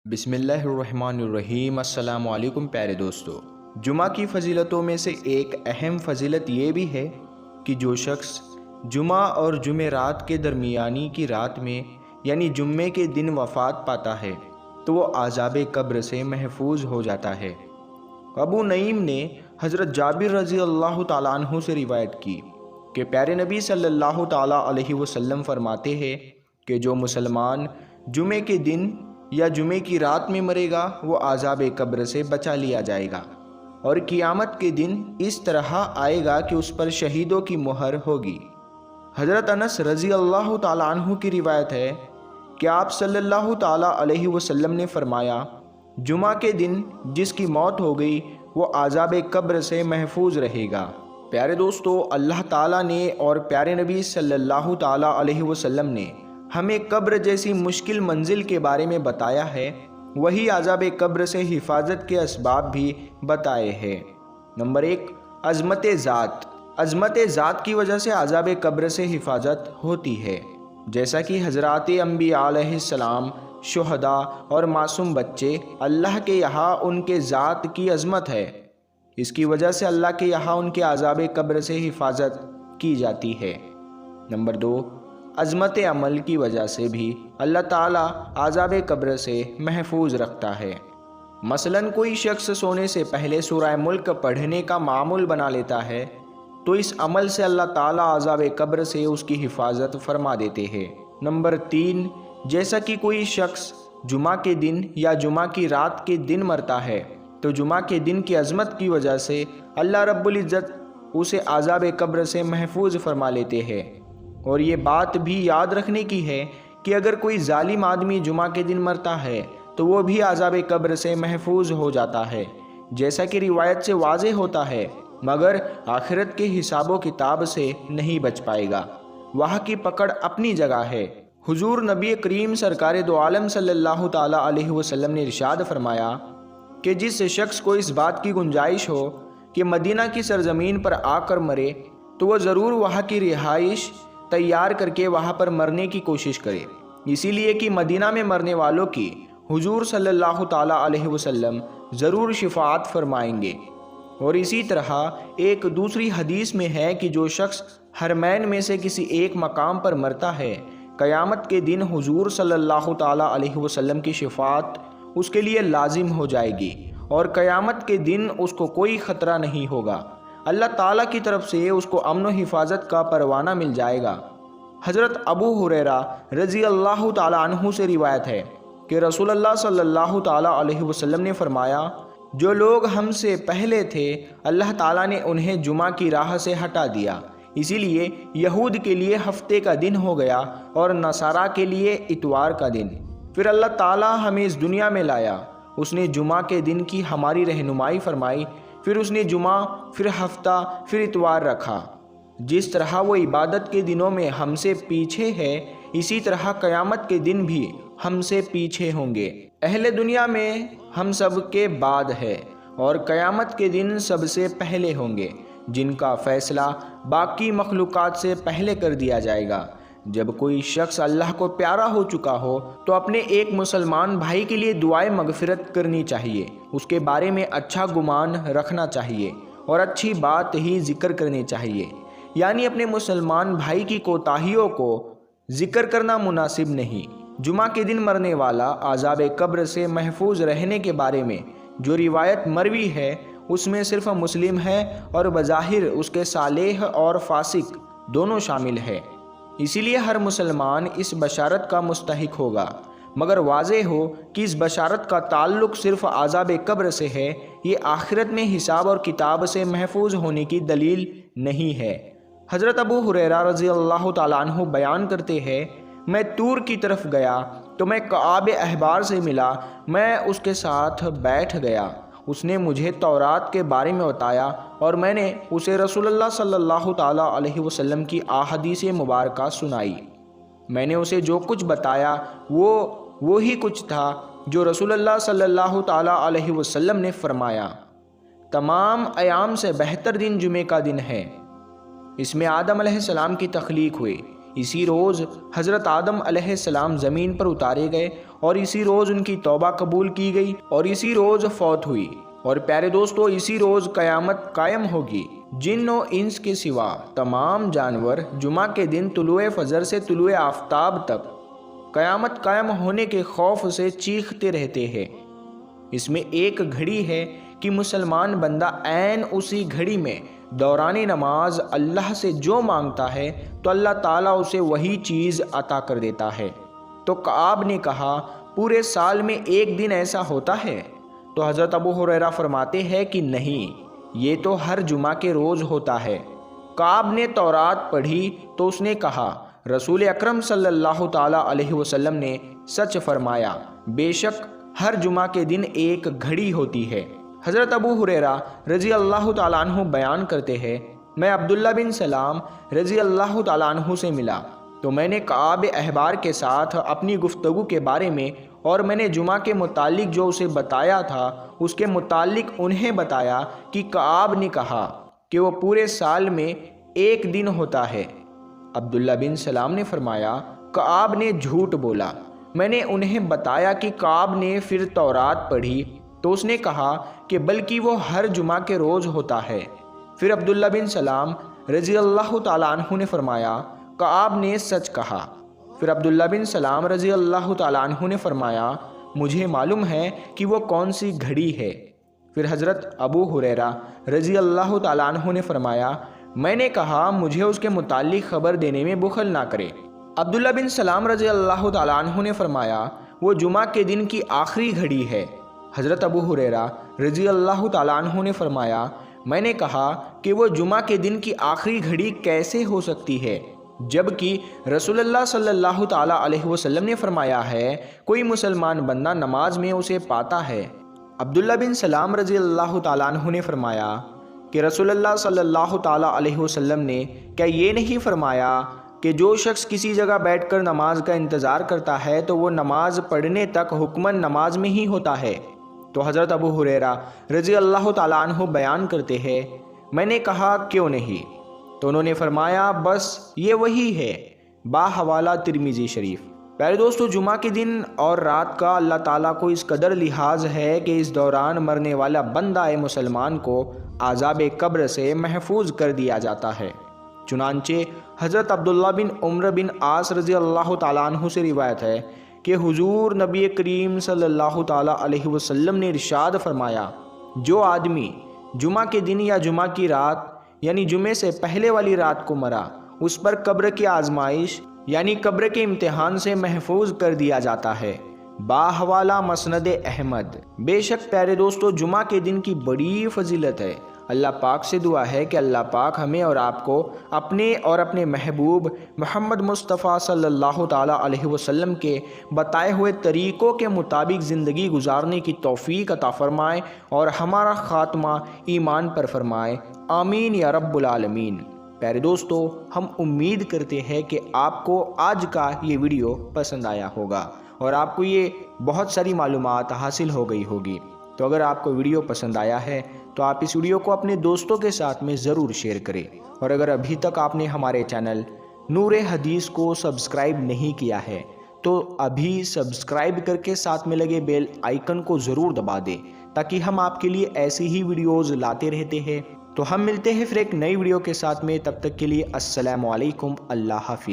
بسم اللہ الرحمن الرحیم۔ السلام علیکم پیارے دوستو۔ جمعہ کی فضیلتوں میں سے ایک اہم فضیلت یہ بھی ہے کہ جو شخص جمعہ اور جمعرات کے درمیانی کی رات میں یعنی جمعے کے دن وفات پاتا ہے تو وہ عذاب قبر سے محفوظ ہو جاتا ہے۔ ابو نعیم نے حضرت جابر رضی اللہ تعالیٰ عنہ سے روایت کی کہ پیارے نبی صلی اللہ تعالیٰ علیہ وسلم فرماتے ہیں کہ جو مسلمان جمعے کے دن یا جمعے کی رات میں مرے گا وہ عذاب قبر سے بچا لیا جائے گا، اور قیامت کے دن اس طرح آئے گا کہ اس پر شہیدوں کی مہر ہوگی۔ حضرت انس رضی اللہ تعالیٰ عنہ کی روایت ہے کہ آپ صلی اللہ تعالیٰ علیہ وسلم نے فرمایا، جمعہ کے دن جس کی موت ہو گئی وہ عذاب قبر سے محفوظ رہے گا۔ پیارے دوستو، اللہ تعالیٰ نے اور پیارے نبی صلی اللہ تعالیٰ علیہ وسلم نے ہمیں قبر جیسی مشکل منزل کے بارے میں بتایا ہے، وہی عذاب قبر سے حفاظت کے اسباب بھی بتائے ہیں۔ نمبر 1، عظمت ذات۔ عظمت ذات کی وجہ سے عذاب قبر سے حفاظت ہوتی ہے، جیسا کہ حضرات انبیاء علیہ السلام، شہداء اور معصوم بچے، اللہ کے یہاں ان کے ذات کی عظمت ہے، اس کی وجہ سے اللہ کے یہاں ان کے عذاب قبر سے حفاظت کی جاتی ہے۔ نمبر 2، عظمت عمل کی وجہ سے بھی اللہ تعالیٰ عذاب قبر سے محفوظ رکھتا ہے۔ مثلاً کوئی شخص سونے سے پہلے سورہ ملک پڑھنے کا معمول بنا لیتا ہے تو اس عمل سے اللہ تعالیٰ عذاب قبر سے اس کی حفاظت فرما دیتے ہیں۔ نمبر 3، جیسا کہ کوئی شخص جمعہ کے دن یا جمعہ کی رات کے دن مرتا ہے تو جمعہ کے دن کی عظمت کی وجہ سے اللہ رب العزت اسے عذاب قبر سے محفوظ فرما لیتے ہیں۔ اور یہ بات بھی یاد رکھنے کی ہے کہ اگر کوئی ظالم آدمی جمعہ کے دن مرتا ہے تو وہ بھی عذاب قبر سے محفوظ ہو جاتا ہے، جیسا کہ روایت سے واضح ہوتا ہے، مگر آخرت کے حساب و کتاب سے نہیں بچ پائے گا، وہاں کی پکڑ اپنی جگہ ہے۔ حضور نبی کریم سرکار دو عالم صلی اللہ تعالیٰ علیہ وسلم نے ارشاد فرمایا کہ جس شخص کو اس بات کی گنجائش ہو کہ مدینہ کی سرزمین پر آ کر مرے تو وہ ضرور وہاں کی رہائش تیار کر کے وہاں پر مرنے کی کوشش کرے، اسی لیے کہ مدینہ میں مرنے والوں کی حضور صلی اللہ تعالیٰ علیہ وسلم ضرور شفاعت فرمائیں گے۔ اور اسی طرح ایک دوسری حدیث میں ہے کہ جو شخص حرمین میں سے کسی ایک مقام پر مرتا ہے، قیامت کے دن حضور صلی اللہ تعالیٰ علیہ وسلم کی شفاعت اس کے لیے لازم ہو جائے گی، اور قیامت کے دن اس کو کوئی خطرہ نہیں ہوگا، اللہ تعالیٰ کی طرف سے اس کو امن و حفاظت کا پروانہ مل جائے گا۔ حضرت ابو ہریرہ رضی اللہ تعالیٰ عنہ سے روایت ہے کہ رسول اللہ صلی اللہ تعالیٰ علیہ وسلم نے فرمایا، جو لوگ ہم سے پہلے تھے اللہ تعالیٰ نے انہیں جمعہ کی راہ سے ہٹا دیا، اسی لیے یہود کے لیے ہفتے کا دن ہو گیا اور نصارہ کے لیے اتوار کا دن۔ پھر اللہ تعالیٰ ہمیں اس دنیا میں لایا، اس نے جمعہ کے دن کی ہماری رہنمائی فرمائی، پھر اس نے جمعہ، پھر ہفتہ، پھر اتوار رکھا۔ جس طرح وہ عبادت کے دنوں میں ہم سے پیچھے ہے، اسی طرح قیامت کے دن بھی ہم سے پیچھے ہوں گے۔ اہل دنیا میں ہم سب کے بعد ہے اور قیامت کے دن سب سے پہلے ہوں گے، جن کا فیصلہ باقی مخلوقات سے پہلے کر دیا جائے گا۔ جب کوئی شخص اللہ کو پیارا ہو چکا ہو تو اپنے ایک مسلمان بھائی کے لیے دعائے مغفرت کرنی چاہیے، اس کے بارے میں اچھا گمان رکھنا چاہیے اور اچھی بات ہی ذکر کرنی چاہیے، یعنی اپنے مسلمان بھائی کی کوتاہیوں کو ذکر کرنا مناسب نہیں۔ جمعہ کے دن مرنے والا عذاب قبر سے محفوظ رہنے کے بارے میں جو روایت مروی ہے اس میں صرف مسلم ہے اور بظاہر اس کے صالح اور فاسق دونوں شامل ہے، اسی لیے ہر مسلمان اس بشارت کا مستحق ہوگا، مگر واضح ہو کہ اس بشارت کا تعلق صرف عذاب قبر سے ہے، یہ آخرت میں حساب اور کتاب سے محفوظ ہونے کی دلیل نہیں ہے۔ حضرت ابو ہریرہ رضی اللہ تعالیٰ عنہ بیان کرتے ہیں، میں طور کی طرف گیا تو میں کعب احبار سے ملا، میں اس کے ساتھ بیٹھ گیا، اس نے مجھے تورات کے بارے میں بتایا اور میں نے اسے رسول اللہ صلی اللہ تعالیٰ علیہ وسلم کی احادیث مبارکہ سنائی۔ میں نے اسے جو کچھ بتایا وہ وہی کچھ تھا جو رسول اللہ صلی اللہ تعالیٰ علیہ وسلم نے فرمایا۔ تمام ایام سے بہتر دن جمعے کا دن ہے، اس میں آدم علیہ السلام کی تخلیق ہوئی، اسی روز حضرت آدم علیہ السلام زمین پر اتارے گئے اور اسی روز ان کی توبہ قبول کی گئی اور اسی روز فوت ہوئی۔ اور پیارے دوستو، اسی روز قیامت قائم ہوگی۔ جن و انس کے سوا تمام جانور جمعہ کے دن طلوع فجر سے طلوع آفتاب تک قیامت قائم ہونے کے خوف سے چیختے رہتے ہیں۔ اس میں ایک گھڑی ہے کہ مسلمان بندہ عین اسی گھڑی میں دوران نماز اللہ سے جو مانگتا ہے تو اللہ تعالیٰ اسے وہی چیز عطا کر دیتا ہے۔ تو کعب نے کہا، پورے سال میں ایک دن ایسا ہوتا ہے؟ تو حضرت ابو ہریرہ فرماتے ہیں کہ نہیں، یہ تو ہر جمعہ کے روز ہوتا ہے۔ کعب نے تورات پڑھی تو اس نے کہا، رسول اکرم صلی اللہ تعالیٰ علیہ وسلم نے سچ فرمایا، بے شک ہر جمعہ کے دن ایک گھڑی ہوتی ہے۔ حضرت ابو ہریرہ رضی اللہ تعالیٰ عنہ بیان کرتے ہیں، میں عبداللہ بن سلام رضی اللہ تعالیٰ عنہ سے ملا تو میں نے کعب احبار کے ساتھ اپنی گفتگو کے بارے میں اور میں نے جمعہ کے متعلق جو اسے بتایا تھا اس کے متعلق انہیں بتایا کہ کعب نے کہا کہ وہ پورے سال میں ایک دن ہوتا ہے۔ عبداللہ بن سلام نے فرمایا، کعب نے جھوٹ بولا۔ میں نے انہیں بتایا کہ کعب نے پھر تورات پڑھی تو اس نے کہا کہ بلکہ وہ ہر جمعہ کے روز ہوتا ہے۔ پھر عبداللہ بن سلام رضی اللہ تعالیٰ عنہ نے فرمایا، کعب نے سچ کہا۔ پھر عبداللہ بن سلام رضی اللہ تعالیٰ عنہ نے فرمایا، مجھے معلوم ہے کہ وہ کون سی گھڑی ہے۔ پھر حضرت ابو ہریرہ رضی اللہ تعالیٰ عنہ نے فرمایا، میں نے کہا مجھے اس کے متعلق خبر دینے میں بخل نہ کرے۔ عبداللہ بن سلام رضی اللہ تعالیٰ عنہ نے فرمایا، وہ جمعہ کے دن کی آخری گھڑی ہے۔ حضرت ابو ہریرہ رضی اللہ تعالیٰ عنہ نے فرمایا، میں نے کہا کہ وہ جمعہ کے دن کی آخری گھڑی کیسے ہو سکتی ہے، جبکہ رسول اللہ صلی اللہ تعالیٰ علیہ وسلم نے فرمایا ہے، کوئی مسلمان بندہ نماز میں اسے پاتا ہے۔ عبداللہ بن سلام رضی اللہ تعالیٰ عنہ نے فرمایا کہ رسول اللہ صلی اللہ تعالیٰ علیہ وسلم نے کیا یہ نہیں فرمایا کہ جو شخص کسی جگہ بیٹھ کر نماز کا انتظار کرتا ہے تو وہ نماز پڑھنے تک حکماً نماز میں ہی ہوتا ہے؟ تو حضرت ابو ہریرہ رضی اللہ تعالیٰ عنہ بیان کرتے ہیں، میں نے کہا کیوں نہیں؟ تو انہوں نے فرمایا، بس یہ وہی ہے، باحوالہ ترمذی شریف۔ پیارے دوستو، جمعہ کے دن اور رات کا اللہ تعالیٰ کو اس قدر لحاظ ہے کہ اس دوران مرنے والا بندہ مسلمان کو عذاب قبر سے محفوظ کر دیا جاتا ہے۔ چنانچہ حضرت عبداللہ بن عمر بن عاص رضی اللہ تعالیٰ عنہ سے روایت ہے کہ حضور نبی کریم صلی اللہ تعالیٰ علیہ وسلم نے ارشاد فرمایا، جو آدمی جمعہ کے دن یا جمعہ کی رات یعنی جمعے سے پہلے والی رات کو مرا، اس پر قبر کی آزمائش یعنی قبر کے امتحان سے محفوظ کر دیا جاتا ہے۔ باحوالہ مسند احمد۔ بے شک پیارے دوستو، جمعہ کے دن کی بڑی فضیلت ہے۔ اللہ پاک سے دعا ہے کہ اللہ پاک ہمیں اور آپ کو اپنے اور اپنے محبوب محمد مصطفیٰ صلی اللہ تعالیٰ علیہ وسلم کے بتائے ہوئے طریقوں کے مطابق زندگی گزارنے کی توفیق عطا فرمائے اور ہمارا خاتمہ ایمان پر فرمائے، آمین یا رب العالمین۔ پیارے دوستو، ہم امید کرتے ہیں کہ آپ کو آج کا یہ ویڈیو پسند آیا ہوگا اور آپ کو یہ بہت ساری معلومات حاصل ہو گئی ہوگی۔ تو اگر آپ کو ویڈیو پسند آیا ہے تو آپ اس ویڈیو کو اپنے دوستوں کے ساتھ میں ضرور شیئر کریں، اور اگر ابھی تک آپ نے ہمارے چینل نور حدیث کو سبسکرائب نہیں کیا ہے تو ابھی سبسکرائب کر کے ساتھ میں لگے بیل آئیکن کو ضرور دبا دیں تاکہ ہم آپ کے لیے ایسی ہی ویڈیوز لاتے رہتے ہیں۔ تو ہم ملتے ہیں پھر ایک نئی ویڈیو کے ساتھ میں، تب تک کے لیے السلام علیکم، اللہ حافظ۔